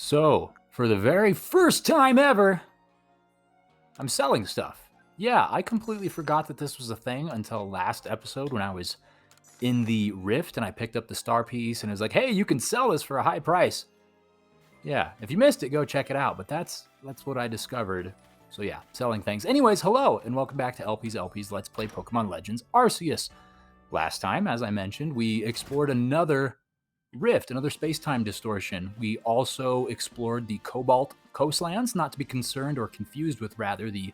So, for the very first time ever, I'm selling stuff. Yeah, I completely forgot that this was a thing until last episode when I was in the Rift and I picked up the star piece and it was like, hey, you can sell this for a high price. Yeah, if you missed it, go check it out. But that's what I discovered. So yeah, selling things. Anyways, hello and welcome back to LP's Let's Play Pokémon Legends Arceus. Last time, as I mentioned, we explored another rift, another space-time distortion. We also explored the Cobalt coastlands, not to be concerned or confused with, rather, the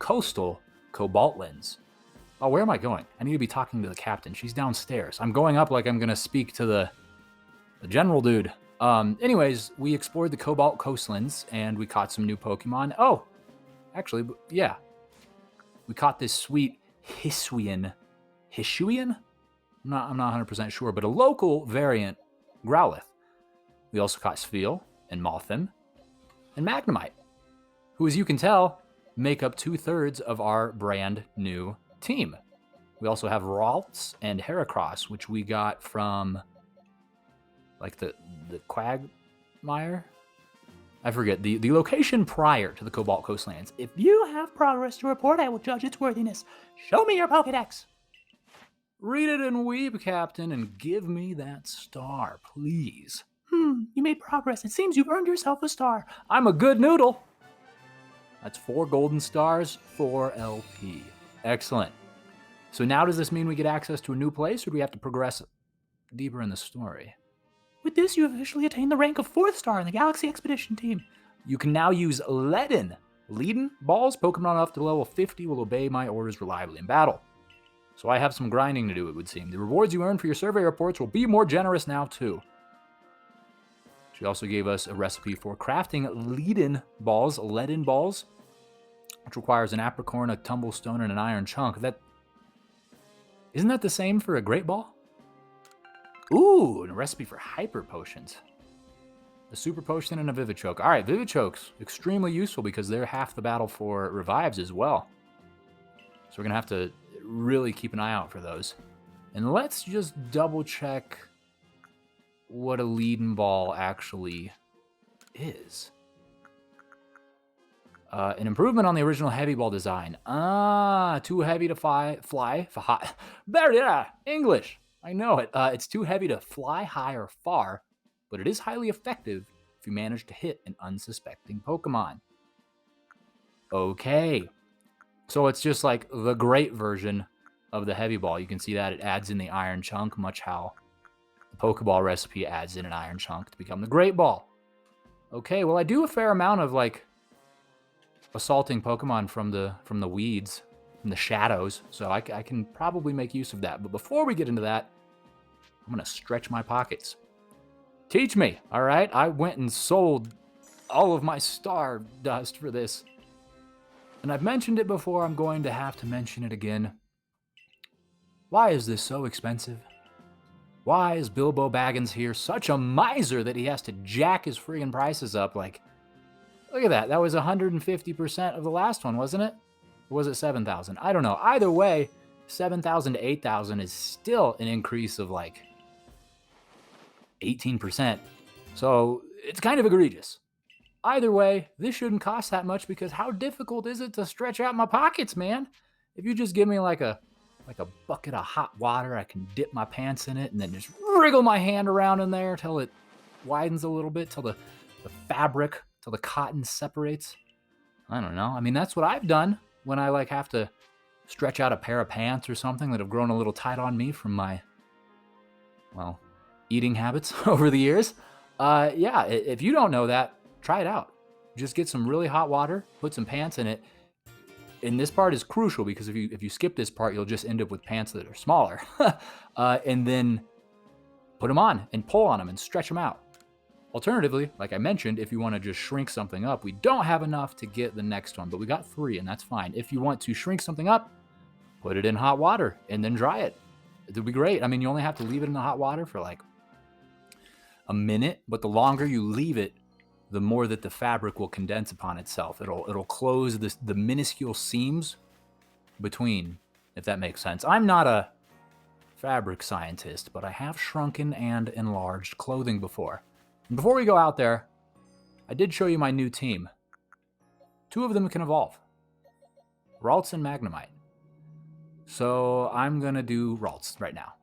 coastal Cobaltlands. Oh, where am I going? I need to be talking to the captain. She's downstairs. I'm going up like I'm going to speak to the general dude. Anyways, we explored the Cobalt coastlands, and we caught some new Pokemon. Oh, actually, yeah. We caught this sweet Hisuian? I'm not 100% sure, but a local variant Growlithe. We also caught Spheal and Mothim and Magnemite, who, as you can tell, make up 2/3 of our brand new team. We also have Ralts and Heracross, which we got from, like, the Quagmire? I forget, the location prior to the Cobalt Coastlands. If you have progress to report, I will judge its worthiness. Show me your Pokedex. Read it and weep, Captain, and give me that star, please. You made progress. It seems you've earned yourself a star. I'm a good noodle. That's 4 golden stars, 4 LP. Excellent. So now does this mean we get access to a new place, or do we have to progress deeper in the story? With this, you have officially attained the rank of 4th star in the Galaxy Expedition team. You can now use Leadin balls. Pokemon up to level 50 will obey my orders reliably in battle. So I have some grinding to do, it would seem. The rewards you earn for your survey reports will be more generous now, too. She also gave us a recipe for crafting leadin balls, which requires an apricorn, a tumblestone, and an iron chunk. Isn't that the same for a great ball? Ooh, and a recipe for hyper potions. A super potion and a Vivichoke. All right, Vivichokes, extremely useful because they're half the battle for revives as well. So we're going to have to really keep an eye out for those. And let's just double check what a leading ball actually is. An improvement on the original heavy ball design. Too heavy to fly. There, yeah, English. I know it. It's too heavy to fly high or far, but it is highly effective if you manage to hit an unsuspecting Pokemon. Okay. So it's just like the great version of the heavy ball. You can see that it adds in the iron chunk, much how the Pokeball recipe adds in an iron chunk to become the great ball. Okay, well, I do a fair amount of, like, assaulting Pokemon from the weeds, from the shadows, so I can probably make use of that. But before we get into that, I'm going to stretch my pockets. Teach me, all right? I went and sold all of my star dust for this. And I've mentioned it before, I'm going to have to mention it again. Why is this so expensive? Why is Bilbo Baggins here such a miser that he has to jack his friggin' prices up? Like, look at that. That was 150% of the last one, wasn't it? Or was it 7,000? I don't know. Either way, 7,000 to 8,000 is still an increase of like 18%. So it's kind of egregious. Either way, this shouldn't cost that much because how difficult is it to stretch out my pockets, man? If you just give me like a bucket of hot water, I can dip my pants in it and then just wriggle my hand around in there till it widens a little bit, till the fabric, till the cotton separates. I don't know. I mean, that's what I've done when I like have to stretch out a pair of pants or something that have grown a little tight on me from my, well, eating habits over the years. Yeah, if you don't know that, try it out. Just get some really hot water, put some pants in it. And this part is crucial because if you skip this part, you'll just end up with pants that are smaller. And then put them on and pull on them and stretch them out. Alternatively, like I mentioned, if you want to just shrink something up, we don't have enough to get the next one, but we got 3 and that's fine. If you want to shrink something up, put it in hot water and then dry it. It'll be great. I mean, you only have to leave it in the hot water for like a minute, but the longer you leave it, the more that the fabric will condense upon itself. It'll close the minuscule seams between, if that makes sense. I'm not a fabric scientist, but I have shrunken and enlarged clothing before. And before we go out there, I did show you my new team. 2 of them can evolve. Ralts and Magnemite. So I'm going to do Ralts right now.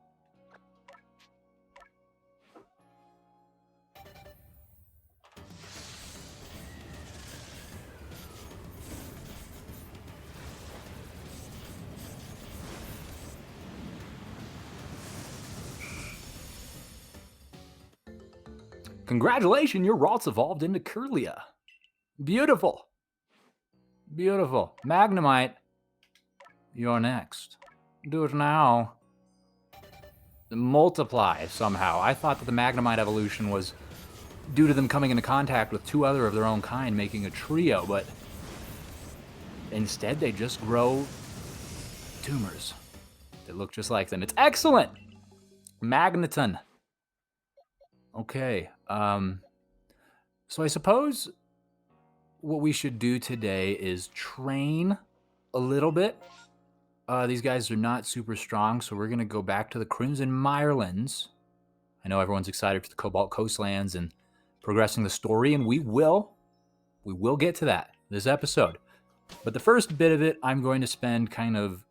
Congratulations, your Ralts evolved into Kirlia. Beautiful. Beautiful. Magnemite, you're next. Do it now. Multiply somehow. I thought that the Magnemite evolution was due to them coming into contact with 2 other of their own kind, making a trio, but instead they just grow tumors. They look just like them. It's excellent! Magneton. Okay, so I suppose what we should do today is train a little bit. These guys are not super strong, so we're going to go back to the Crimson Mirelands. I know everyone's excited for the Cobalt Coastlands and progressing the story, and we will get to that this episode. But the first bit of it, I'm going to spend kind of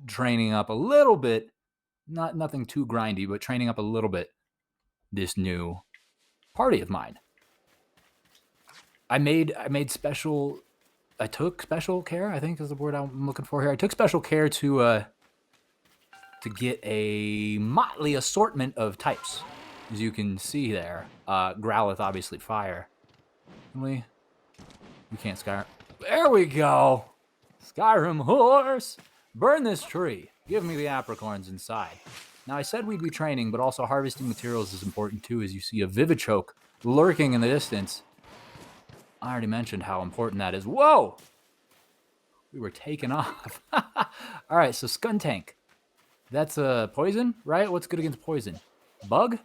training up a little bit, nothing too grindy, but training up a little bit this new party of mine. I took special care, I think is the word I'm looking for here. I took special care to get a motley assortment of types. As you can see there, Growlithe, obviously fire. We can't Skyrim. There we go. Skyrim horse. Burn this tree. Give me the apricorns inside. Now, I said we'd be training, but also harvesting materials is important too, as you see a Vivichoke lurking in the distance. I already mentioned how important that is. Whoa! We were taken off. All right, so Skuntank. That's a poison, right? What's good against poison? Bug?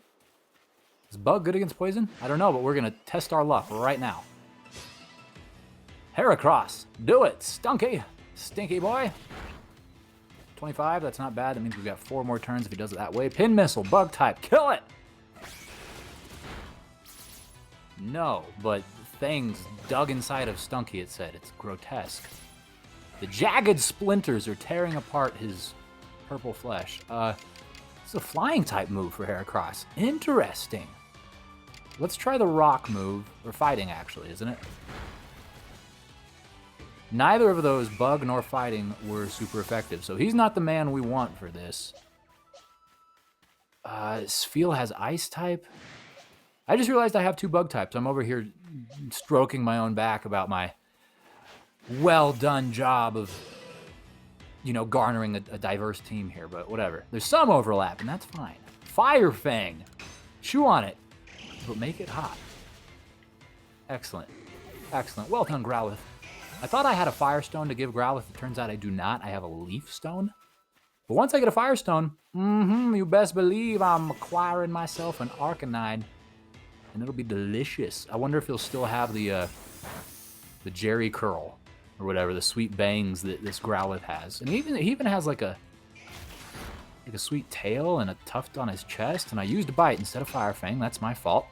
Is Bug good against poison? I don't know, but we're going to test our luck right now. Heracross. Do it, Stunky. Stinky boy. 25, that's not bad. That means we've got 4 more turns if he does it that way. Pin Missile, Bug type, kill it! No, but things dug inside of Stunky, it said. It's grotesque. The jagged splinters are tearing apart his purple flesh. It's a flying type move for Heracross. Interesting. Let's try the rock move, or fighting actually, isn't it? Neither of those, bug nor fighting, were super effective, so he's not the man we want for this. Spheal has ice type. I just realized I have 2 bug types. I'm over here stroking my own back about my well-done job of, you know, garnering a diverse team here, but whatever. There's some overlap, and that's fine. Fire Fang. Chew on it, but make it hot. Excellent. Excellent. Well done, Growlithe. I thought I had a Firestone to give Growlithe. It turns out I do not. I have a Leaf Stone. But once I get a Firestone, you best believe I'm acquiring myself an Arcanine. And it'll be delicious. I wonder if he'll still have the Jerry Curl, or whatever, the sweet bangs that this Growlithe has. And he even has like a sweet tail and a tuft on his chest. And I used a Bite instead of Fire Fang. That's my fault.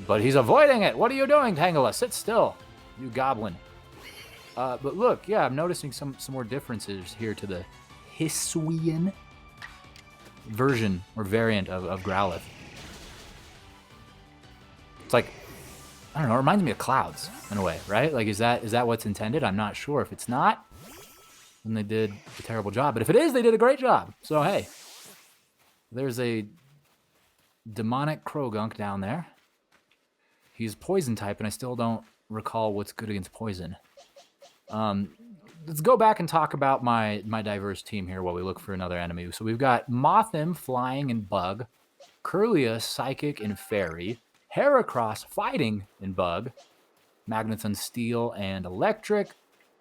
But he's avoiding it. What are you doing, Tangela? Sit still, you goblin. But look, yeah, I'm noticing some more differences here to the Hisuian version or variant of Growlithe. It's like, I don't know, it reminds me of clouds in a way, right? Like, is that what's intended? I'm not sure. If it's not, then they did a terrible job. But if it is, they did a great job. So, hey, there's a demonic Krogunk down there. He's poison type, and I still don't recall what's good against poison. Let's go back and talk about my diverse team here while we look for another enemy. So we've got Mothim, Flying and Bug, Kirlia, Psychic and Fairy, Heracross, Fighting and Bug, Magneton, Steel and Electric,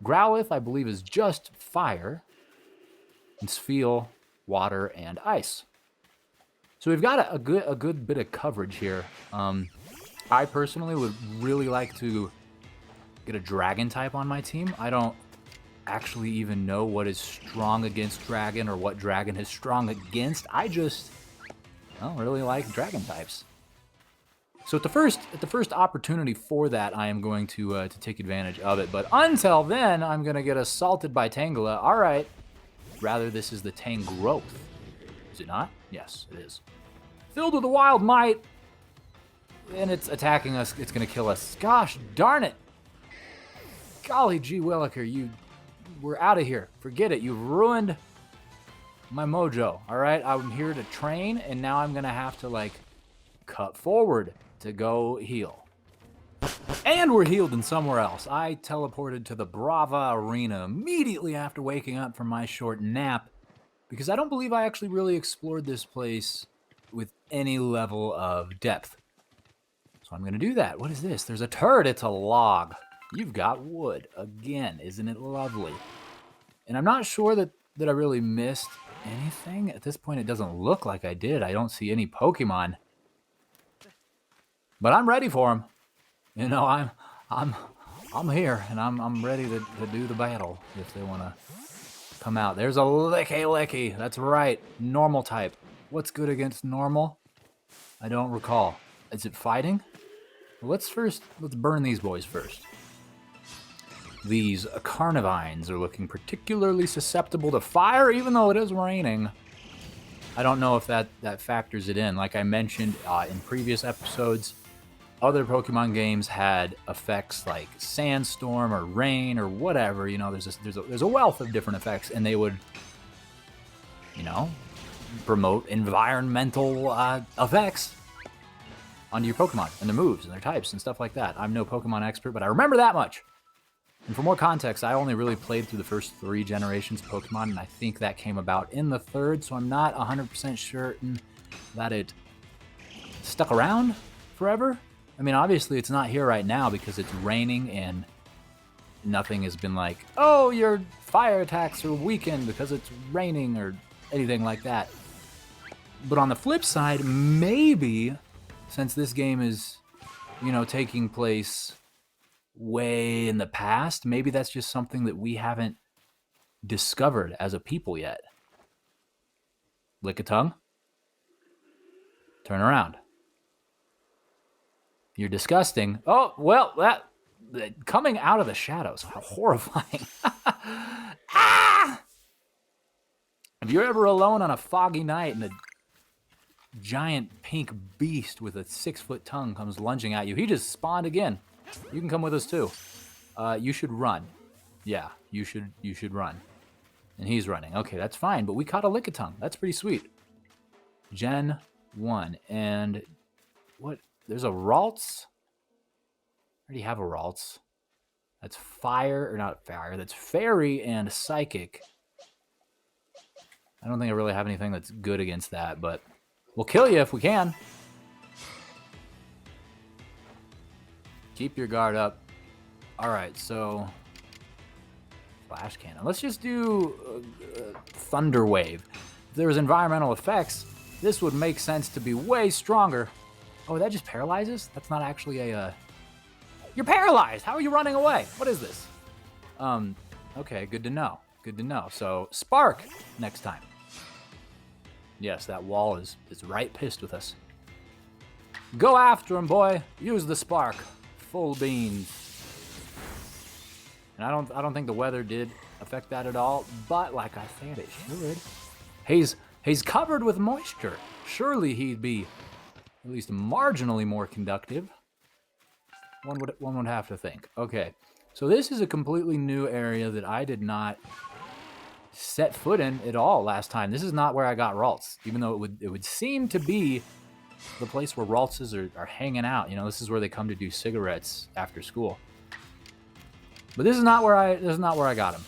Growlithe, I believe, is just Fire, and Spheal, Water and Ice. So we've got a good bit of coverage here. I personally would really like to get a Dragon type on my team. I don't actually even know what is strong against Dragon or what Dragon is strong against. I just don't really like Dragon types. So at the first opportunity for that, I am going to take advantage of it. But until then, I'm going to get assaulted by Tangela. All right. Rather, this is the Tangrowth. Is it not? Yes, it is. Filled with a wild might. And it's attacking us. It's going to kill us. Gosh darn it. Golly gee williker, we're out of here. Forget it. You've ruined my mojo. All right? I'm here to train, and now I'm going to have to, like, cut forward to go heal. And we're healed in somewhere else. I teleported to the Brava Arena immediately after waking up from my short nap because I don't believe I actually really explored this place with any level of depth. So I'm going to do that. What is this? There's a turret. It's a log. You've got wood. Again, isn't it lovely? And I'm not sure that I really missed anything. At this point, it doesn't look like I did. I don't see any Pokemon. But I'm ready for them. You know, I'm here, and I'm ready to do the battle if they want to come out. There's a Licky. That's right, normal type. What's good against normal? I don't recall. Is it fighting? Let's burn these boys first. These Carnivines are looking particularly susceptible to fire, even though it is raining. I don't know if that factors it in. Like I mentioned in previous episodes, other Pokemon games had effects like sandstorm or rain or whatever. You know, there's a wealth of different effects, and they would, you know, promote environmental effects onto your Pokemon and their moves and their types and stuff like that. I'm no Pokemon expert, but I remember that much. And for more context, I only really played through the first 3 generations of Pokemon, and I think that came about in the 3rd, so I'm not 100% certain that it stuck around forever. I mean, obviously it's not here right now because it's raining and nothing has been like, oh, your fire attacks are weakened because it's raining or anything like that. But on the flip side, maybe since this game is, you know, taking place way in the past, maybe that's just something that we haven't discovered as a people yet. Lick a tongue. Turn around. You're disgusting. Oh, well, that coming out of the shadows. How horrifying. Ah! If you're ever alone on a foggy night and a giant pink beast with a 6-foot tongue comes lunging at you, he just spawned again. You can come with us too. You should run. Yeah, you should run. And he's running. Okay, that's fine, but we caught a Lickitung. That's pretty sweet. Gen 1. And what? There's a Ralts? I already have a Ralts. That's fire, or not fire, that's fairy and psychic. I don't think I really have anything that's good against that, but we'll kill you if we can. Keep your guard up. All right, so flash cannon. Let's just do Thunder Wave. If there was environmental effects, this would make sense to be way stronger. Oh, that just paralyzes? That's not actually a... You're paralyzed! How are you running away? What is this? Okay, good to know. Good to know. So, Spark next time. Yes, that wall is right pissed with us. Go after him, boy. Use the Spark. Full beans. And I don't think the weather did affect that at all, but like I said, it should. He's covered with moisture. Surely he'd be at least marginally more conductive. One would have to think. Okay, so this is a completely new area that I did not set foot in at all last time. This is not where I got Ralts, even though it would seem to be the place where Raltses are hanging out. You know, this is where they come to do cigarettes after school. But this is not where I got him.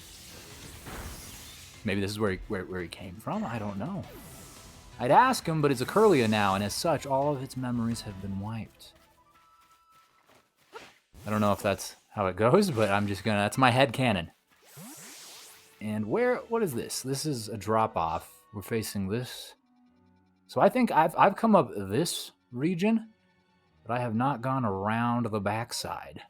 Maybe this is where he came from. I don't know. I'd ask him, but it's a Curlia now, and as such, all of its memories have been wiped. I don't know if that's how it goes, but I'm just gonna. That's my headcanon. And what is this? This is a drop off. We're facing this. So I think I've come up this region, but I have not gone around the backside.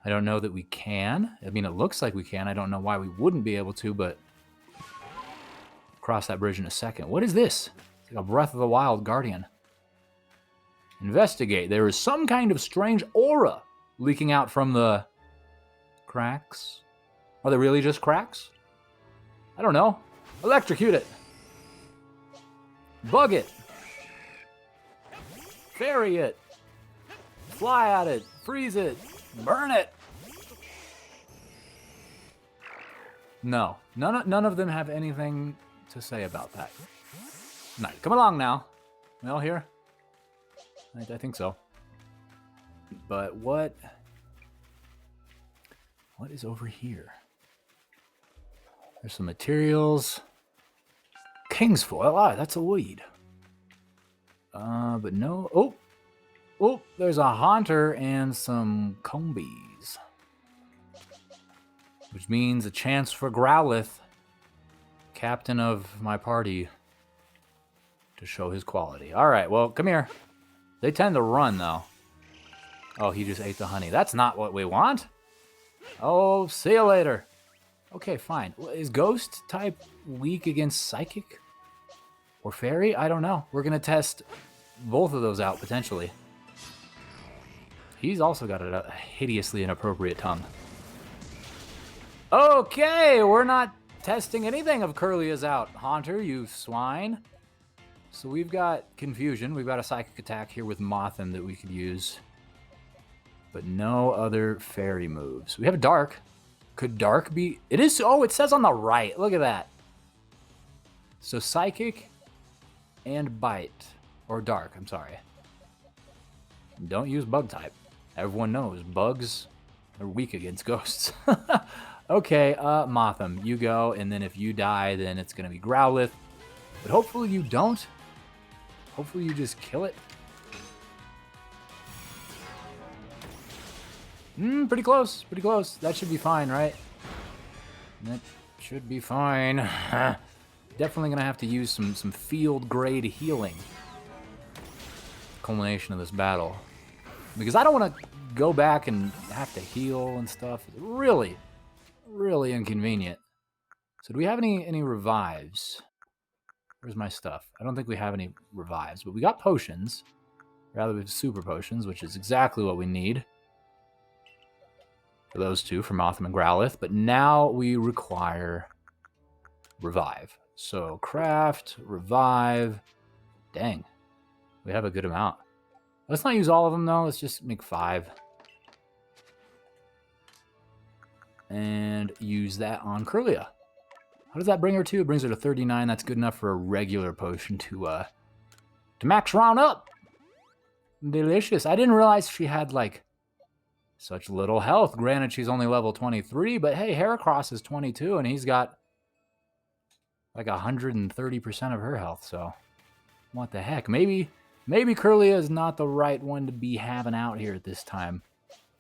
I don't know that we can. I mean, it looks like we can. I don't know why we wouldn't be able to, but cross that bridge in a second. What is this? It's like a Breath of the Wild Guardian. Investigate. There is some kind of strange aura leaking out from the cracks. Are they really just cracks? I don't know. Electrocute it. Bug it. Fairy it. Fly at it. Freeze it. Burn it. No. None of them have anything to say about that. Nice. Come along now. We all here? I think so. But what is over here? There's some materials. King's foil. Ah, that's a weed. But no. Oh, there's a haunter and some combies. Which means a chance for Growlithe, captain of my party, to show his quality. All right, well, come here. They tend to run, though. Oh, he just ate the honey. That's not what we want. Oh, see you later. Okay, fine. Is Ghost type weak against Psychic? Or Fairy? I don't know. We're going to test both of those out, potentially. He's also got a hideously inappropriate tongue. Okay, we're not testing anything of Kirlia's out. Haunter, you swine. So we've got Confusion. We've got a Psychic attack here with Mothim that we could use. But no other Fairy moves. We have a Dark. Could Dark be... It is... Oh, it says on the right. Look at that. So Psychic and Bite. Or Dark, I'm sorry. Don't use Bug type. Everyone knows bugs are weak against ghosts. Okay, Mothim, you go. And then if you die, then it's going to be Growlithe. But hopefully you don't. Hopefully you just kill it. Pretty close. Pretty close. That should be fine, right? That should be fine. Definitely going to have to use some field-grade healing. Culmination of this battle. Because I don't want to go back and have to heal and stuff. Really, really inconvenient. So do we have any revives? Where's my stuff? I don't think we have any revives, but we got potions. Rather, we have super potions, which is exactly what we need. For those two, for Mothim and Growlithe. But now we require revive. So craft, revive. Dang. We have a good amount. Let's not use all of them, though. Let's just make 5. And use that on Kirlia. How does that bring her to? It brings her to 39. That's good enough for a regular potion to max round up. Delicious. I didn't realize she had, like, such little health. Granted, she's only level 23, but hey, Heracross is 22, and he's got, like, 130% of her health, so what the heck? Maybe Kirlia is not the right one to be having out here at this time.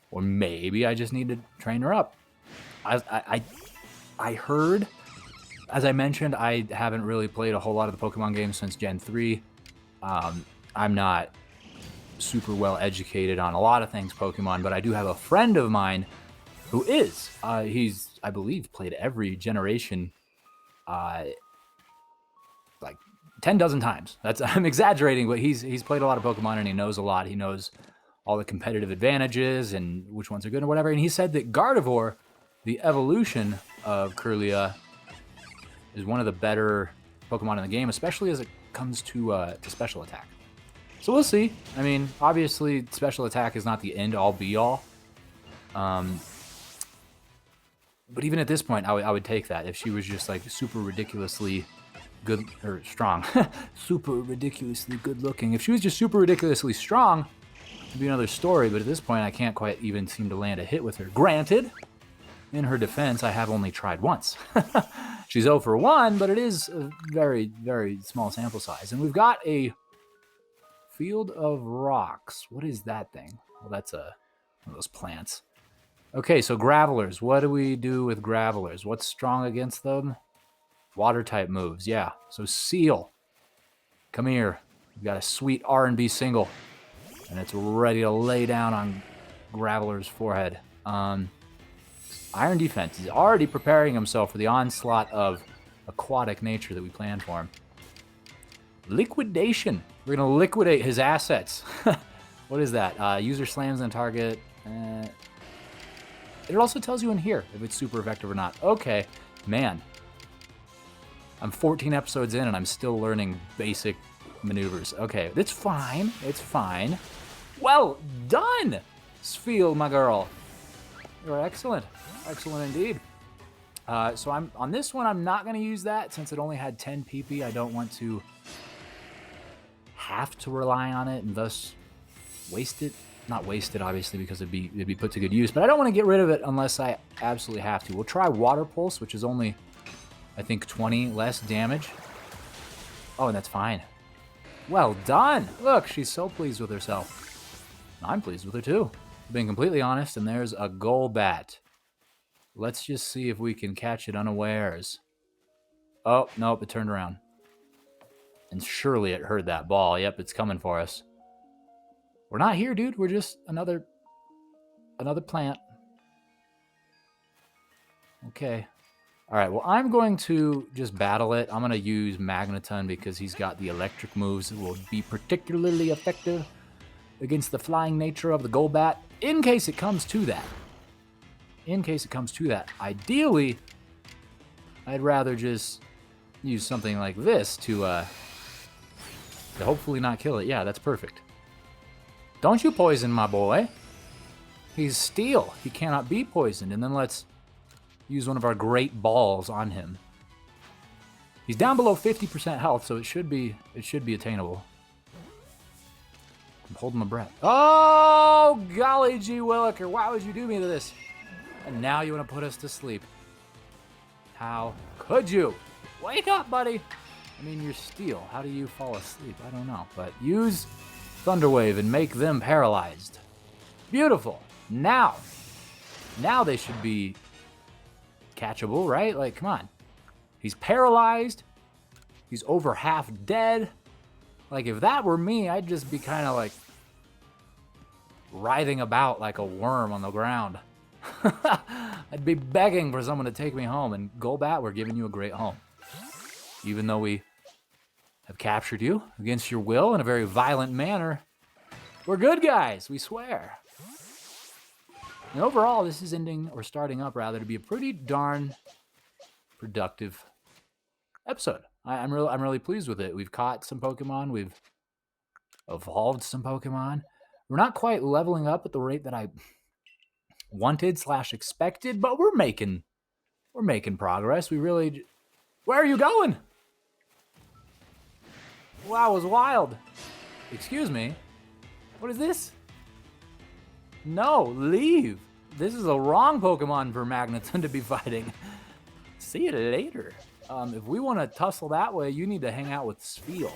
Or maybe I just need to train her up. I heard... As I mentioned, I haven't really played a whole lot of the Pokemon games since Gen 3. I'm not super well educated on a lot of things Pokemon, but I do have a friend of mine who is. He's, I believe, played every generation like 10 dozen times. I'm exaggerating, but he's played a lot of Pokemon and he knows a lot. He knows all the competitive advantages and which ones are good and whatever. And he said that Gardevoir, the evolution of Kirlia, is one of the better Pokemon in the game, especially as it comes to special attack. So we'll see. I mean, obviously, special attack is not the end-all, be-all. But even at this point, I would take that if she was just, like, super ridiculously good, or strong. Super ridiculously good-looking. If she was just super ridiculously strong, it'd be another story, but at this point, I can't quite even seem to land a hit with her. Granted, in her defense, I have only tried once. She's 0 for 1, but it is a very, very small sample size. And we've got a Field of Rocks. What is that thing? Well, that's one of those plants. Okay, so Gravelers. What do we do with Gravelers? What's strong against them? Water-type moves, yeah. So Seal. Come here. We've got a sweet R&B single. And it's ready to lay down on Graveler's forehead. Iron Defense is already preparing himself for the onslaught of aquatic nature that we planned for him. Liquidation. We're going to liquidate his assets. What is that? User slams on target. It also tells you in here if it's super effective or not. Okay, man. I'm 14 episodes in and I'm still learning basic maneuvers. Okay, it's fine. It's fine. Well done, Sfeel, my girl. You're excellent. Excellent indeed. So I'm on this one, I'm not going to use that since it only had 10 PP. I don't want to have to rely on it and thus waste it. Not waste it, obviously, because it'd be put to good use, but I don't want to get rid of it unless I absolutely have to. We'll try Water Pulse, which is only, I think, 20 less damage. Oh, and that's fine. Well done. Look, she's so pleased with herself. I'm pleased with her, too. Being completely honest, and there's a Golbat. Let's just see if we can catch it unawares. Oh, nope, it turned around. And surely it heard that ball. Yep, it's coming for us. We're not here, dude. We're just another plant. Okay. All right, well, I'm going to just battle it. I'm going to use Magneton because he's got the electric moves that will be particularly effective against the flying nature of the Golbat, in case it comes to that. In case it comes to that. Ideally, I'd rather just use something like this to hopefully not kill it. Yeah, that's perfect. Don't you poison my boy. He's steel. He cannot be poisoned. And then let's use one of our great balls on him. He's down below 50% health, so it should be attainable. I'm holding my breath. Oh, golly gee williker. Why would you do me to this? And now you want to put us to sleep. How could you? Wake up, buddy. I mean, you're steel. How do you fall asleep? I don't know. But use Thunderwave and make them paralyzed. Beautiful. Now they should be catchable, right? Like, come on. He's paralyzed. He's over half dead. Like, if that were me, I'd just be kind of like writhing about like a worm on the ground. I'd be begging for someone to take me home. And Golbat, we're giving you a great home. Even though we have captured you against your will in a very violent manner, we're good guys, we swear. And overall, this is starting up rather, to be a pretty darn productive episode. I'm really pleased with it. We've caught some Pokemon, we've evolved some Pokemon. We're not quite leveling up at the rate that I wanted/expected, but we're making progress. Where are you going? Wow, it was wild. Excuse me. What is this? No, leave. This is the wrong Pokemon for Magneton to be fighting. See you later. If we want to tussle that way, you need to hang out with Sfeel.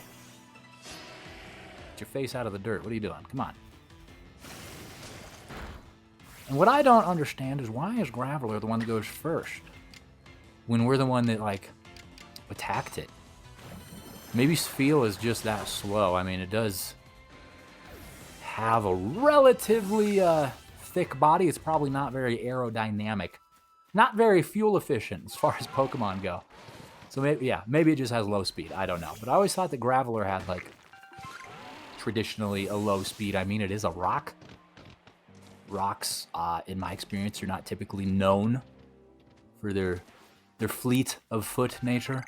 Get your face out of the dirt. What are you doing? Come on. And what I don't understand is why is Graveler the one that goes first when we're the one that, like, attacked it? Maybe Sfeel is just that slow. I mean, it does have a relatively thick body. It's probably not very aerodynamic. Not very fuel efficient as far as Pokemon go. So maybe it just has low speed. I don't know. But I always thought that Graveler had, like, traditionally a low speed. I mean, it is a rock. Rocks, in my experience, are not typically known for their fleet of foot nature.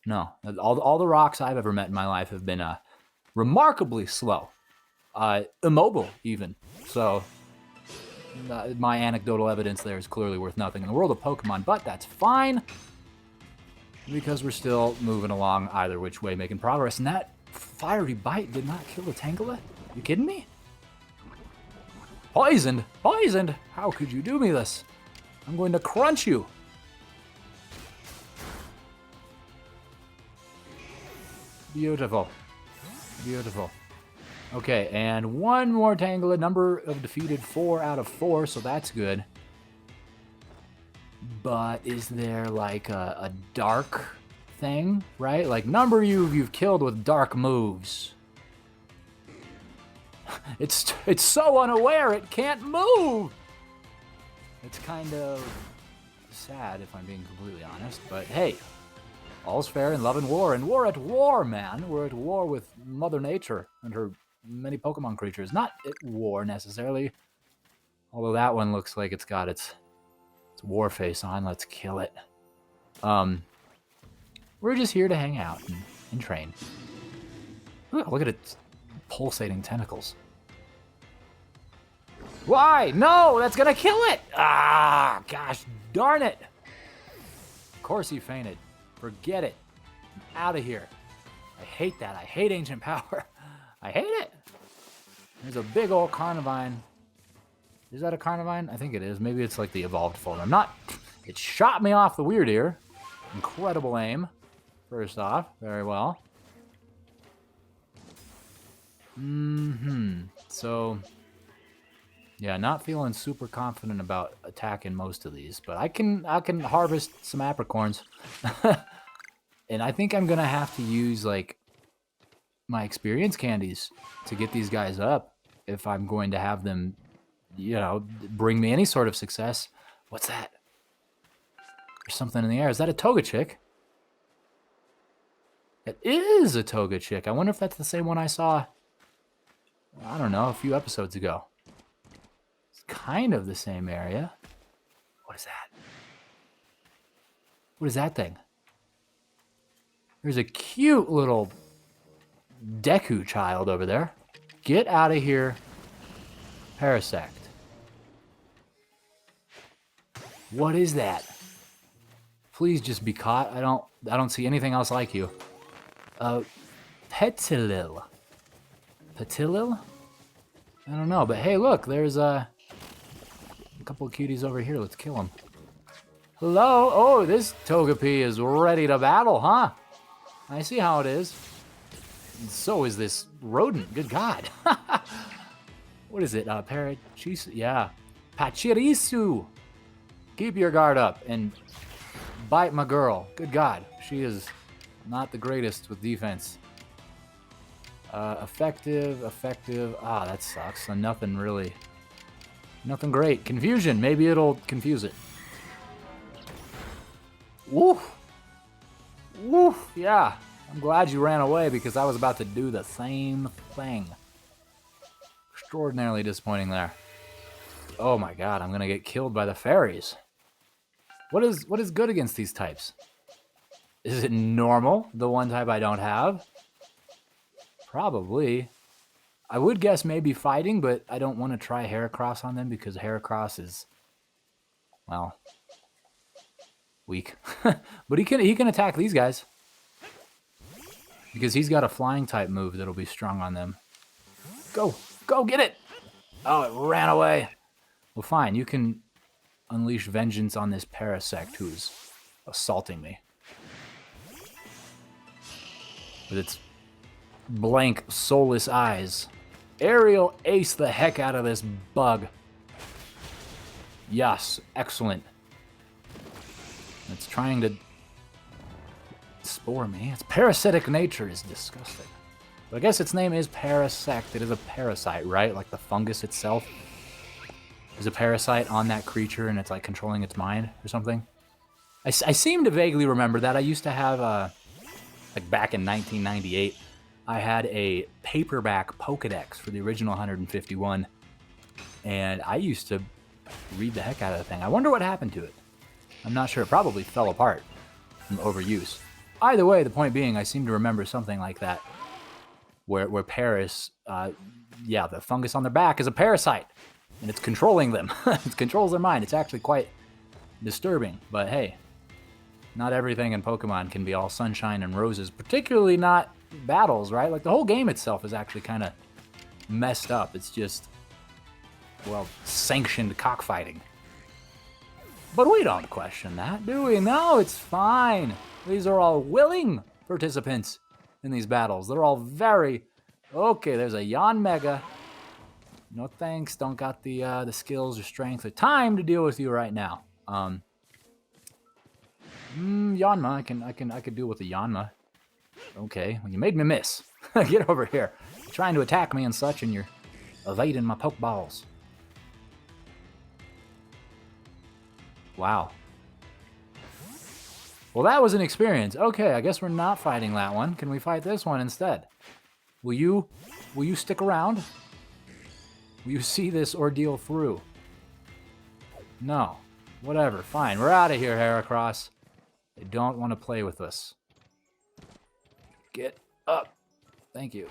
No, all the rocks I've ever met in my life have been remarkably slow, immobile even. So my anecdotal evidence there is clearly worth nothing in the world of Pokemon, but that's fine because we're still moving along either which way, making progress. And that fiery bite did not kill a Tangela? You kidding me? Poisoned! Poisoned! How could you do me this? I'm going to crunch you. Beautiful. Beautiful. Okay, and one more Tangela. Number of defeated 4 out of 4, so that's good. But is there like a dark thing, right? Like number you've killed with dark moves. It's so unaware it can't move. It's kind of sad if I'm being completely honest, but hey. All's fair in love and war at war, man. We're at war with Mother Nature and her many Pokemon creatures. Not at war, necessarily. Although that one looks like it's got its war face on. Let's kill it. We're just here to hang out and train. Ooh, look at its pulsating tentacles. Why? No, that's gonna kill it! Ah, gosh darn it! Of course he fainted. Forget it. I'm out of here. I hate that. I hate ancient power. I hate it. There's a big old Carnivine. Is that a Carnivine? I think it is. Maybe it's like the evolved form. I'm not. It shot me off the weird ear. Incredible aim. First off, very well. So, yeah, not feeling super confident about attacking most of these, but I can harvest some apricorns. And I think I'm gonna have to use like my experience candies to get these guys up if I'm going to have them, you know, bring me any sort of success. What's that? There's something in the air. Is that a Togechick? It is a Togechick. I wonder if that's the same one I saw, I don't know, a few episodes ago. It's kind of the same area. What is that? What is that thing? There's a cute little Deku child over there. Get out of here, Parasect. What is that? Please just be caught. I don't see anything else like you. Petilil. Petilil? I don't know, but hey, look, there's a couple of cuties over here. Let's kill them. Hello? Oh, this Togepi is ready to battle, huh? I see how it is. And so is this rodent. Good God. What is it? Parachisu? Yeah. Pachirisu. Keep your guard up and bite my girl. Good God. She is not the greatest with defense. Effective. Ah, that sucks. So nothing great. Confusion. Maybe it'll confuse it. Woof. Woof. Yeah. I'm glad you ran away because I was about to do the same thing. Extraordinarily disappointing there. Oh my God, I'm gonna get killed by the fairies. What is good against these types? Is it normal, the one type I don't have? Probably. I would guess maybe fighting, but I don't want to try Heracross on them because Heracross is, well, weak. But he can attack these guys. Because he's got a flying type move that'll be strong on them. Go! Go get it! Oh, it ran away. Well, fine. You can unleash vengeance on this Parasect who's assaulting me. With its blank, soulless eyes. Aerial ace the heck out of this bug. Yes, excellent. It's trying to spore me. Its parasitic nature is disgusting. But I guess its name is Parasect. It is a parasite, right? Like the fungus itself is a parasite on that creature and it's like controlling its mind or something. I seem to vaguely remember that. I used to have, like back in 1998, I had a paperback Pokedex for the original 151. And I used to read the heck out of the thing. I wonder what happened to it. I'm not sure. It probably fell apart from overuse. Either way, the point being, I seem to remember something like that, where Paris, yeah, the fungus on their back is a parasite, and it's controlling them. It controls their mind. It's actually quite disturbing, but hey, not everything in Pokemon can be all sunshine and roses, particularly not battles, right? Like, the whole game itself is actually kind of messed up. It's just, well, sanctioned cockfighting. But we don't question that, do we? No, it's fine. These are all willing participants in these battles. They're all very... Okay, there's a Yanmega. No thanks, don't got the skills or strength or time to deal with you right now. Yanma, I could deal with the Yanma. Okay, well, you made me miss. Get over here. You're trying to attack me and such, and you're evading my Pokeballs. Wow. Well, that was an experience. Okay, I guess we're not fighting that one. Can we fight this one instead? Will you stick around? Will you see this ordeal through? No. Whatever. Fine. We're out of here, Heracross. They don't want to play with us. Get up. Thank you.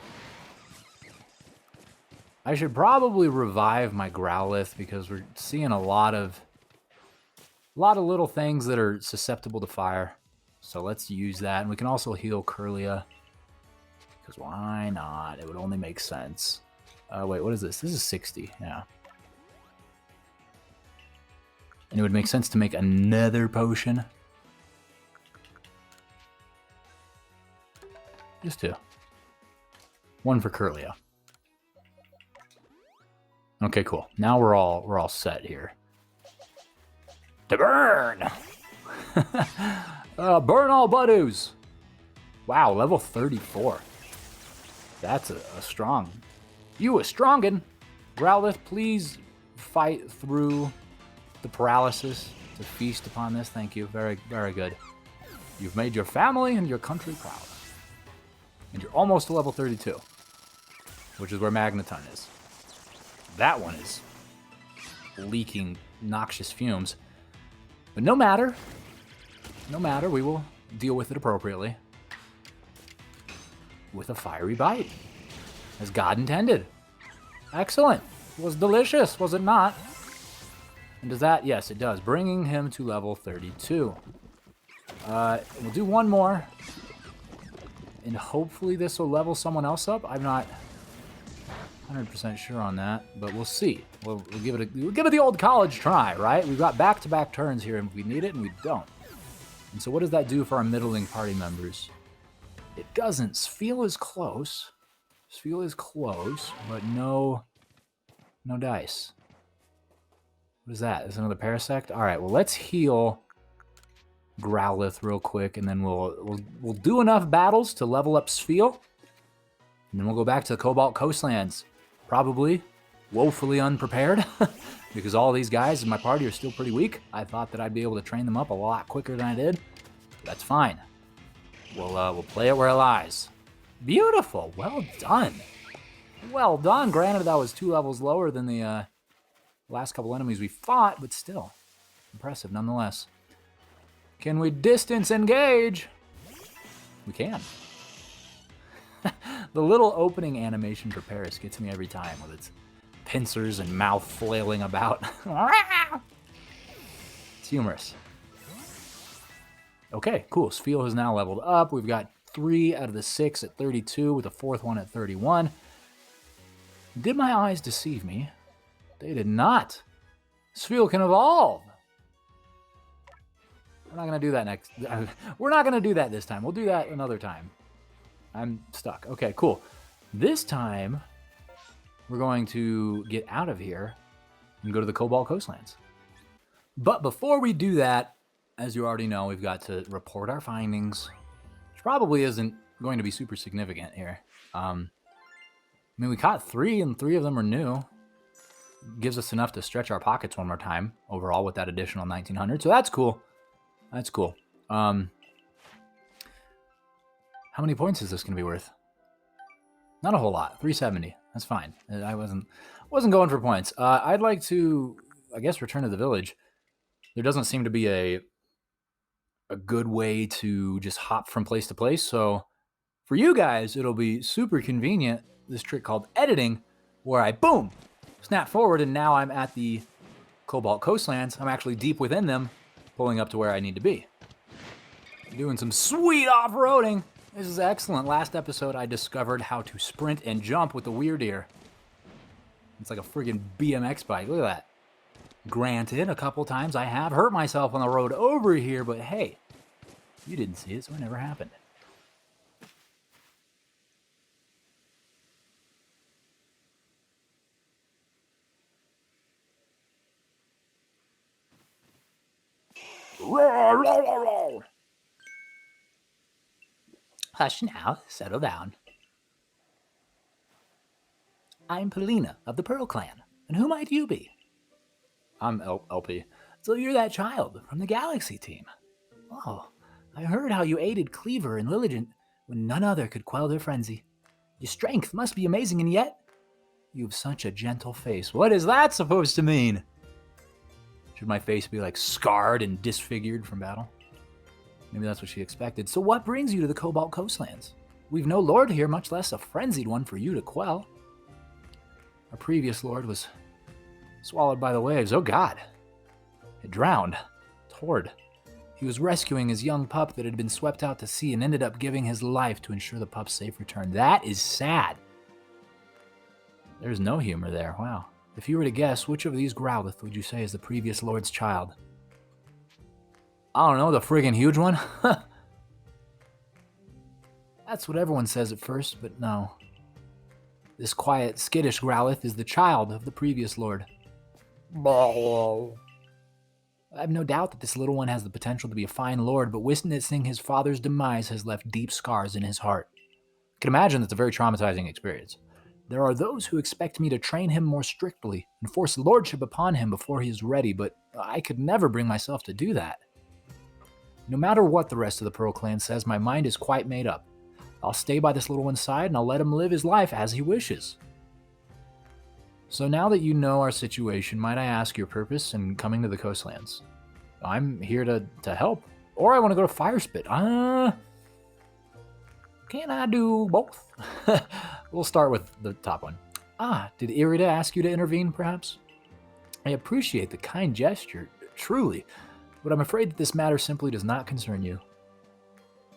I should probably revive my Growlithe because we're seeing a lot of little things that are susceptible to fire. So let's use that. And we can also heal Curlia. Because why not? It would only make sense. Wait, what is this? This is 60. Yeah. And it would make sense to make another potion. Just two. One for Curlia. Okay, cool. Now we're all set here. To burn! Burn all Budoos! Wow, level 34. That's a strong... You a strongin'! Growlithe, please fight through the paralysis to feast upon this. Thank you. Very, very good. You've made your family and your country proud. And you're almost to level 32. Which is where Magneton is. That one is leaking noxious fumes. But no matter. No matter. We will deal with it appropriately. With a fiery bite. As God intended. Excellent. It was delicious, was it not? And does that? Yes, it does. Bringing him to level 32. We'll do one more. And hopefully this will level someone else up. I'm not 100% sure on that, but we'll see. We'll give it the old college try, right? We've got back-to-back turns here, and we need it, and we don't. And so what does that do for our middling party members? It doesn't. Sfeel is close. Sfeel is close, but no dice. What is that? Is it another Parasect? All right, well, let's heal Growlithe real quick, and then we'll do enough battles to level up Sfeel, and then we'll go back to the Cobalt Coastlands. Probably woefully unprepared, because all these guys in my party are still pretty weak. I thought that I'd be able to train them up a lot quicker than I did. That's fine. We'll play it where it lies. Beautiful. Well done. Well done. Granted, that was 2 levels lower than the last couple enemies we fought, but still impressive nonetheless. Can we distance engage? We can. The little opening animation for Paris gets me every time with its pincers and mouth flailing about. It's humorous. Okay, cool. Sfeel has now leveled up. We've got 3 out of the 6 at 32 with the 4th one at 31. Did my eyes deceive me? They did not. Sfeel can evolve. We're not going to do that next. We're not going to do that this time. We'll do that another time. I'm stuck. Okay, cool. This time, we're going to get out of here and go to the Cobalt Coastlands. But before we do that, as you already know, we've got to report our findings, which probably isn't going to be super significant here. I mean, we caught 3, and 3 of them are new. Gives us enough to stretch our pockets one more time overall with that additional 1900. So that's cool. That's cool. How many points is this going to be worth? Not a whole lot. 370. That's fine. I wasn't going for points. I'd like to, I guess, return to the village. There doesn't seem to be a good way to just hop from place to place. So for you guys, it'll be super convenient, this trick called editing, where I, boom, snap forward, and now I'm at the Cobalt Coastlands. I'm actually deep within them, pulling up to where I need to be. Doing some sweet off-roading. This is excellent. Last episode, I discovered how to sprint and jump with the Weird Ear. It's like a friggin' BMX bike. Look at that. Granted, a couple times I have hurt myself on the road over here, but hey, you didn't see it, so it never happened. Hush now, settle down. I'm Polina of the Pearl Clan, and who might you be? I'm LP. So you're that child from the Galaxy team. Oh, I heard how you aided Cleaver and Lilligant when none other could quell their frenzy. Your strength must be amazing, and yet you have such a gentle face. What is that supposed to mean? Should my face be like scarred and disfigured from battle? Maybe that's what she expected. So what brings you to the Cobalt Coastlands? We've no lord here, much less a frenzied one for you to quell. Our previous lord was swallowed by the waves. Oh God. It drowned. Tord. He was rescuing his young pup that had been swept out to sea and ended up giving his life to ensure the pup's safe return. That is sad. There's no humor there. Wow. If you were to guess, which of these Growlithe would you say is the previous lord's child? I don't know, the friggin' huge one? That's what everyone says at first, but no. This quiet, skittish Growlithe is the child of the previous lord. I have no doubt that this little one has the potential to be a fine lord, but witnessing his father's demise has left deep scars in his heart. I can imagine that's a very traumatizing experience. There are those who expect me to train him more strictly and force lordship upon him before he is ready, but I could never bring myself to do that. No matter what the rest of the Pearl clan says, my mind is quite made up. I'll stay by this little one's side and I'll let him live his life as he wishes. So now that you know our situation, might I ask your purpose in coming to the coastlands? I'm here to help, or I want to go to Firespit. Can I do both? We'll start with the top one. Did Irida ask you to intervene, perhaps? I appreciate the kind gesture, truly, but I'm afraid that this matter simply does not concern you.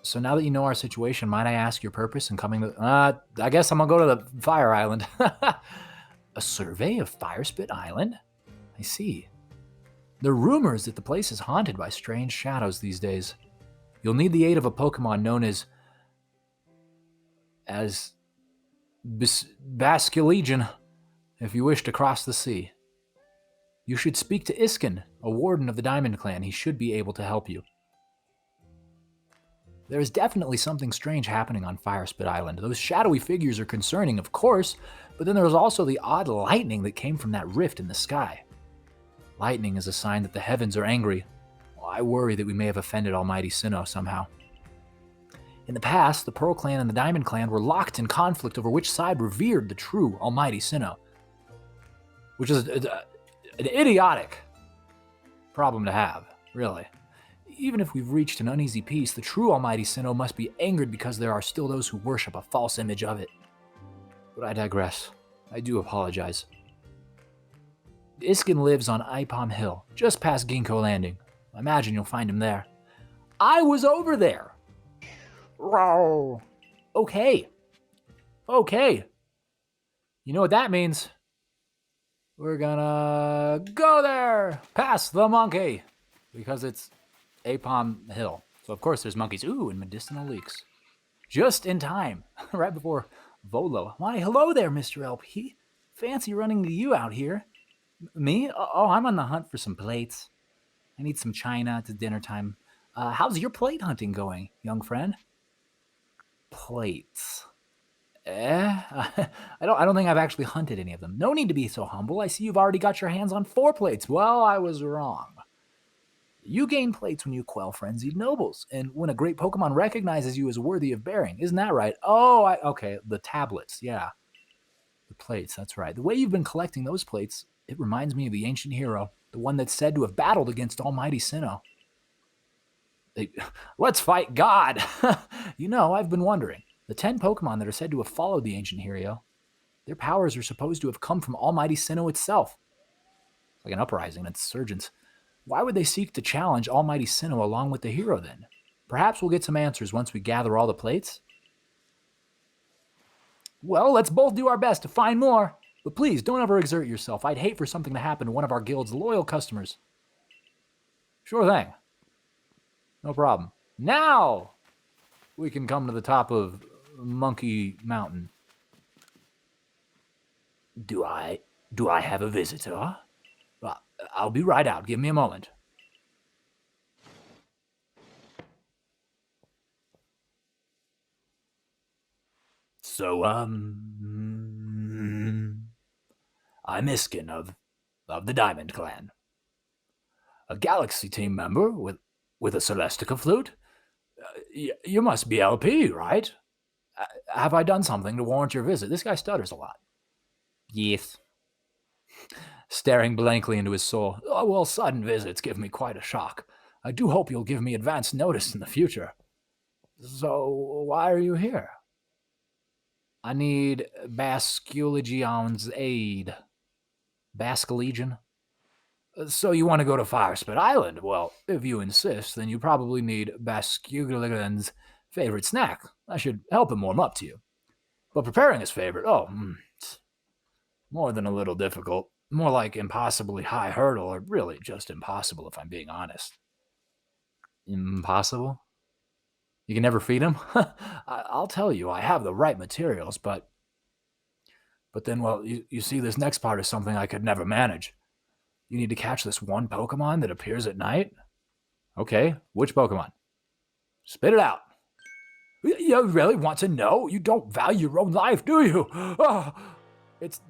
So now that you know our situation, might I ask your purpose in coming to... I guess I'm gonna go to the Fire Island. A survey of Firespit Island? I see. There are rumors that the place is haunted by strange shadows these days. You'll need the aid of a Pokemon known as Basculegion if you wish to cross the sea. You should speak to Iskin, a warden of the Diamond Clan. He should be able to help you. There is definitely something strange happening on Firespit Island. Those shadowy figures are concerning, of course, but then there was also the odd lightning that came from that rift in the sky. Lightning is a sign that the heavens are angry. Well, I worry that we may have offended Almighty Sinnoh somehow. In the past, the Pearl Clan and the Diamond Clan were locked in conflict over which side revered the true Almighty Sinnoh, which is an idiotic problem to have, really. Even if we've reached an uneasy peace, the true Almighty Sinnoh must be angered because there are still those who worship a false image of it. But I digress. I do apologize. Iskin lives on Ipom Hill, just past Ginkgo Landing. I imagine you'll find him there. I was over there! Row. Okay. You know what that means? We're gonna go there! Past the monkey! Because it's Apom Hill. So of course there's monkeys. Ooh, and medicinal leeks. Just in time. Right before Volo. Why, hello there, Mr. LP. Fancy running to you out here. Me? Oh, I'm on the hunt for some plates. I need some china. It's dinner time. How's your plate hunting going, young friend? Plates. I don't think I've actually hunted any of them. No need to be so humble. I see you've already got your hands on 4 plates. Well, I was wrong. You gain plates when you quell frenzied nobles, and when a great Pokemon recognizes you as worthy of bearing. Isn't that right? Oh, okay, the tablets, yeah. The plates, that's right. The way you've been collecting those plates, it reminds me of the ancient hero, the one that's said to have battled against Almighty Sinnoh. Let's fight God! You know, I've been wondering. The 10 Pokemon that are said to have followed the ancient hero, their powers are supposed to have come from Almighty Sinnoh itself. It's like an uprising, an insurgence. Why would they seek to challenge Almighty Sinnoh along with the hero then? Perhaps we'll get some answers once we gather all the plates. Well, let's both do our best to find more. But please, don't ever exert yourself. I'd hate for something to happen to one of our guild's loyal customers. Sure thing. No problem. Now we can come to the top of Monkey Mountain. Do I have a visitor? Well, I'll be right out. Give me a moment. So, I'm Iskin of the Diamond Clan. A Galaxy team member with a Celestica flute? You must be LP, right? Have I done something to warrant your visit? This guy stutters a lot. Yes. Staring blankly into his soul. Oh, well, sudden visits give me quite a shock. I do hope you'll give me advance notice in the future. So, why are you here? I need Basculegion's aid. Basculegion? So you want to go to Firespit Island? Well, if you insist, then you probably need Basculegion's favorite snack. I should help him warm up to you. But preparing his favorite, it's more than a little difficult. More like impossibly high hurdle, or really just impossible if I'm being honest. Impossible? You can never feed him? I'll tell you, I have the right materials, but then, well, you see, this next part is something I could never manage. You need to catch this one Pokemon that appears at night? Okay, which Pokemon? Spit it out. You really want to know? You don't value your own life, do you? Oh, it's...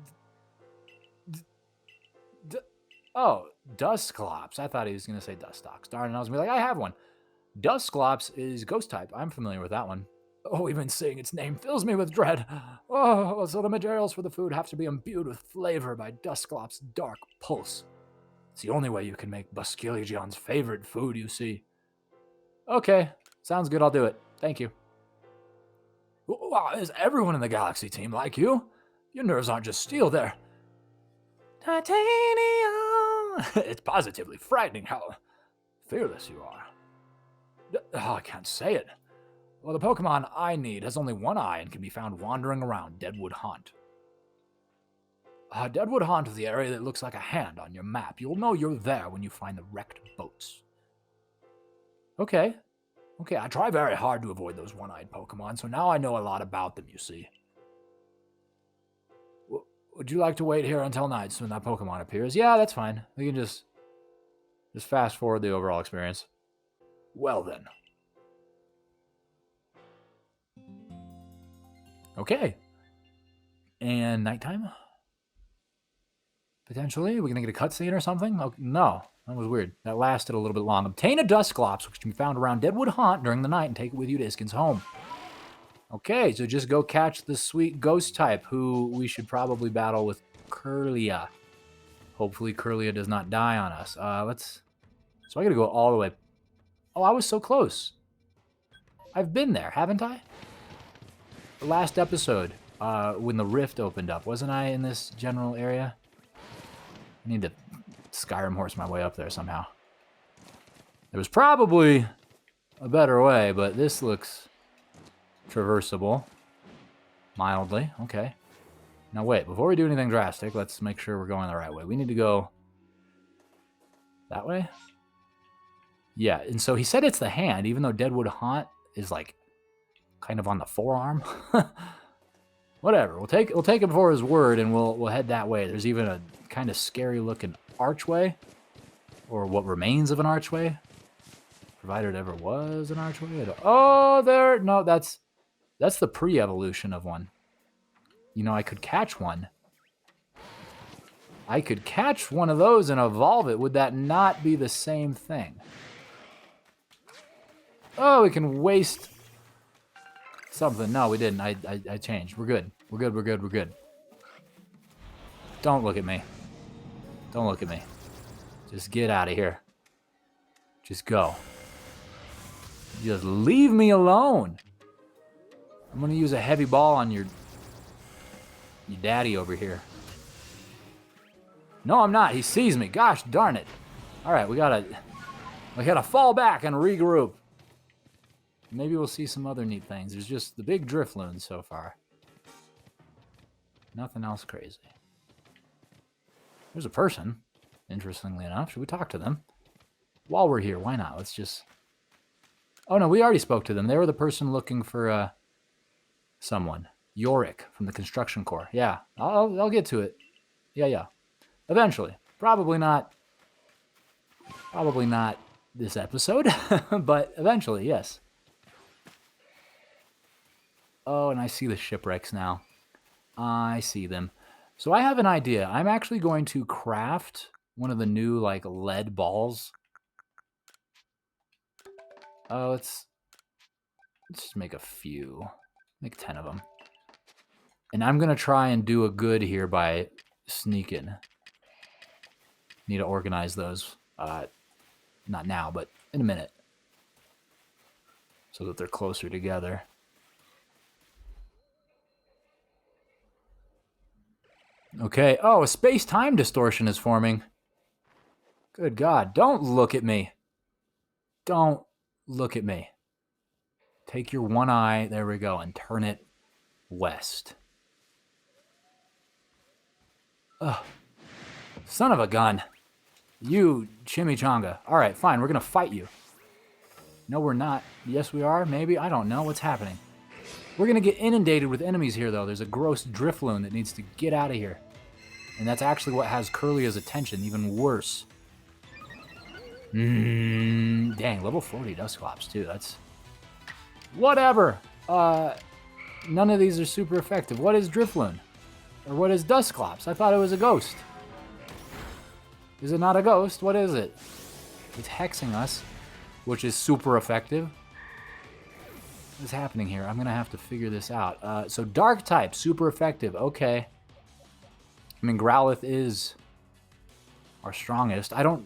Dusclops. I thought he was going to say Dustox. Darn it, I was going to be like, I have one. Dusclops is Ghost type. I'm familiar with that one. Oh, even saying its name fills me with dread. Oh, so the materials for the food have to be imbued with flavor by Dusclops' dark pulse. It's the only way you can make Basculegion's favorite food, you see. Okay, sounds good, I'll do it. Thank you. Wow, is everyone in the Galaxy team like you? Your nerves aren't just steel, they're... titanium! It's positively frightening how fearless you are. Oh, I can't say it. Well, the Pokemon I need has only one eye and can be found wandering around Deadwood Haunt. Deadwood Haunt is the area that looks like a hand on your map. You'll know you're there when you find the wrecked boats. Okay, I try very hard to avoid those one-eyed Pokemon, so now I know a lot about them, you see. Would you like to wait here until night when that Pokemon appears? Yeah, that's fine. We can just fast forward the overall experience. Well then. Okay. And nighttime? Potentially? Are we going to get a cutscene or something? Oh, no. That was weird. That lasted a little bit long. Obtain a Dusclops, which can be found around Deadwood Haunt during the night, and take it with you to Iskin's home. Okay, so just go catch the sweet ghost type, who we should probably battle with Kirlia. Hopefully Kirlia does not die on us. So I gotta go all the way. Oh, I was so close. I've been there, haven't I? The last episode, when the rift opened up, wasn't I in this general area? I need to Skyrim horse my way up there somehow. There was probably a better way, but this looks traversable. Mildly, okay. Now wait, before we do anything drastic, let's make sure we're going the right way. We need to go that way? Yeah, and so he said it's the hand, even though Deadwood Haunt is like kind of on the forearm. Whatever, we'll take him for his word, and we'll head that way. There's even a kind of scary looking archway, or what remains of an archway, provided it ever was an archway. Oh, there, no, that's the pre-evolution of one. You know, I could catch one. I could catch one of those and evolve it. Would that not be the same thing? Oh, we can waste something. No, we didn't. I changed. We're good. We're good. Don't look at me. Don't look at me. Just get out of here. Just go. Just leave me alone. I'm going to use a heavy ball on your daddy over here. No, I'm not. He sees me. Gosh darn it. All right, we gotta fall back and regroup. Maybe we'll see some other neat things. There's just the big Drifloons so far. Nothing else crazy. There's a person, interestingly enough. Should we talk to them? While we're here, why not? Let's just... Oh, no, we already spoke to them. They were the person looking for someone. Yorick from the Construction Corps. Yeah, I'll get to it. Yeah. Eventually. Probably not this episode, but eventually, yes. Oh, and I see the shipwrecks now. I see them. So I have an idea. I'm actually going to craft one of the new, like, lead balls. Oh, let's just make a few. Make 10 of them. And I'm going to try and do a good here by sneaking. Need to organize those. Not now, but in a minute. So that they're closer together. Okay. Oh, a space-time distortion is forming. Good God. Don't look at me. Don't look at me. Take your one eye, there we go, and turn it west. Ugh. Son of a gun. You chimichanga. All right, fine, we're going to fight you. No, we're not. Yes, we are. Maybe. I don't know what's happening. We're going to get inundated with enemies here, though. There's a gross Drifloon that needs to get out of here. And that's actually what has Curlia's attention, even worse. Dang, level 40 Dusclops, too. That's... Whatever. None of these are super effective. What is Drifloon? Or what is Dusclops? I thought it was a ghost. Is it not a ghost? What is it? It's hexing us, which is super effective. What is happening here? I'm going to have to figure this out. So Dark type, super effective. Okay. I mean, Growlithe is our strongest. I don't...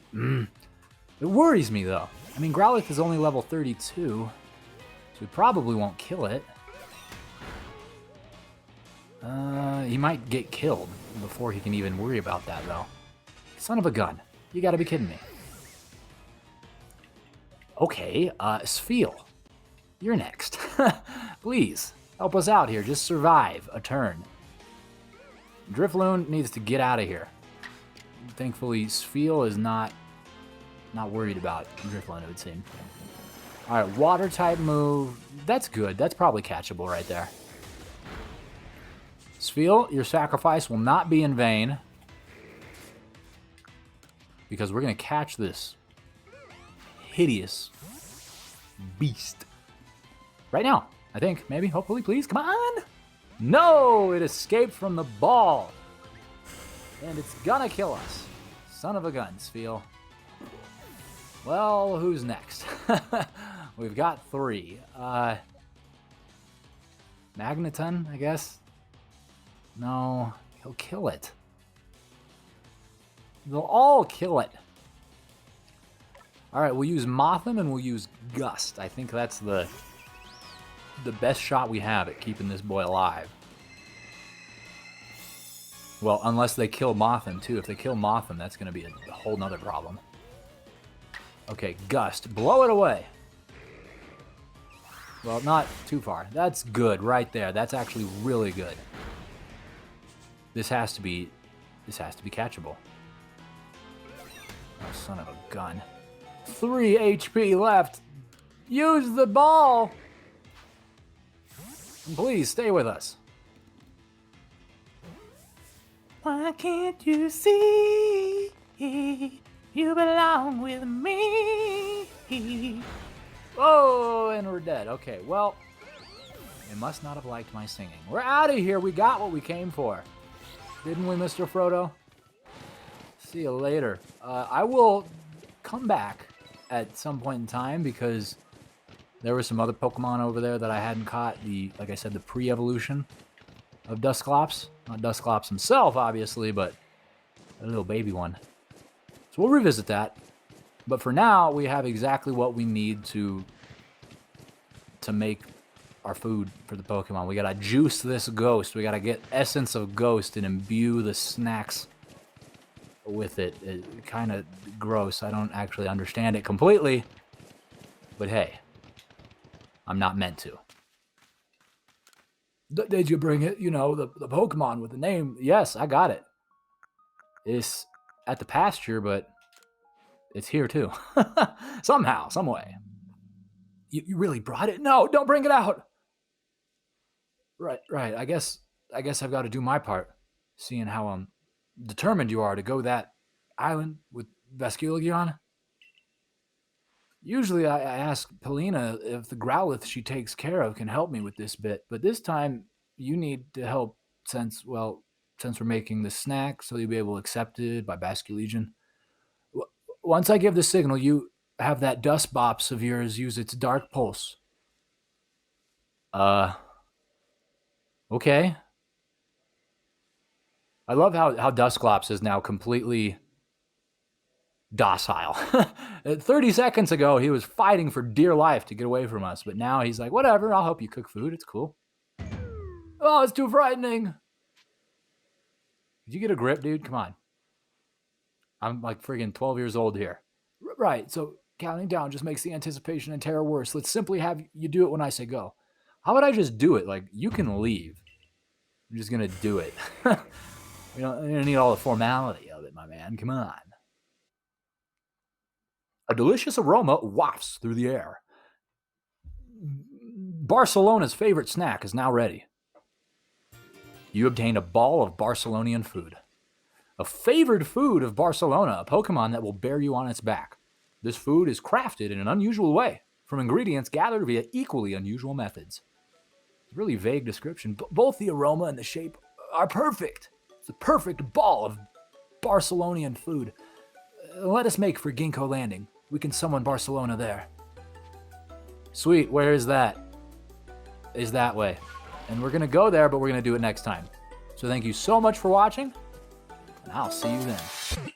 It worries me, though. I mean, Growlithe is only level 32, so we probably won't kill it. He might get killed before he can even worry about that, though. Son of a gun. You gotta be kidding me. Okay, Spheal. You're next. Please, help us out here. Just survive a turn. Drifloon needs to get out of here. Thankfully, Spheal is not worried about Drifloon, it would seem. Alright, water type move. That's good. That's probably catchable right there. Spheal, your sacrifice will not be in vain. Because we're going to catch this hideous beast. Right now, I think. Maybe, hopefully, please. Come on! No! It escaped from the ball. And it's gonna kill us. Son of a gun, Spheal. Well, who's next? We've got 3. Magneton, I guess? No, he'll kill it. They'll all kill it. Alright, we'll use Mothim and we'll use Gust. I think that's the best shot we have at keeping this boy alive. Well, unless they kill Mothim, too. If they kill Mothim, that's going to be a whole nother problem. Okay, Gust. Blow it away. Well, not too far. That's good right there. That's actually really good. This has to be catchable. Oh, son of a gun. 3 HP left. Use the ball. Please stay with us. Why can't you see you belong with me? Oh, and we're dead. Okay, well, they must not have liked my singing. We're out of here. We got what we came for. Didn't we, Mr. Frodo? See you later. I will come back at some point in time because there were some other Pokemon over there that I hadn't caught. Like I said, the pre-evolution of Dusclops. Not Dusclops himself, obviously, but a little baby one. So we'll revisit that. But for now, we have exactly what we need to make our food for the Pokemon. We gotta juice this ghost. We gotta get essence of ghost and imbue the snacks with it. It's kind of gross. I don't actually understand it completely. But hey, I'm not meant to. Did you bring it? You know, the Pokemon with the name? Yes, I got it. It's at the pasture, but it's here too. Somehow, some way. You really brought it? No, don't bring it out. Right. I guess I've got to do my part, seeing how determined you are to go that island with Basculegion. Usually I ask Polina if the Growlithe she takes care of can help me with this bit, but this time you need to help since we're making the snack, so you'll be able to accept it by Basculegion. Once I give the signal, you have that Dust Bops of yours use its Dark Pulse. Okay. I love how Dusclops is now completely docile. 30 seconds ago, he was fighting for dear life to get away from us, but now he's like, whatever, I'll help you cook food. It's cool. Oh, it's too frightening. Did you get a grip, dude? Come on. I'm like friggin' 12 years old here. Right, so counting down just makes the anticipation and terror worse. Let's simply have you do it when I say go. How about I just do it? Like, you can leave. I'm just gonna do it. You don't need all the formality of it, my man. Come on. A delicious aroma wafts through the air. Barcelona's favorite snack is now ready. You obtain a ball of Barcelonian food. A favored food of Barcelona, a Pokemon that will bear you on its back. This food is crafted in an unusual way, from ingredients gathered via equally unusual methods. It's a really vague description, but both the aroma and the shape are perfect. It's the perfect ball of Barcelonian food. Let us make for Ginkgo Landing. We can summon Barcelona there. Sweet, where is that? Is that way. And we're going to go there, but we're going to do it next time. So thank you so much for watching, and I'll see you then.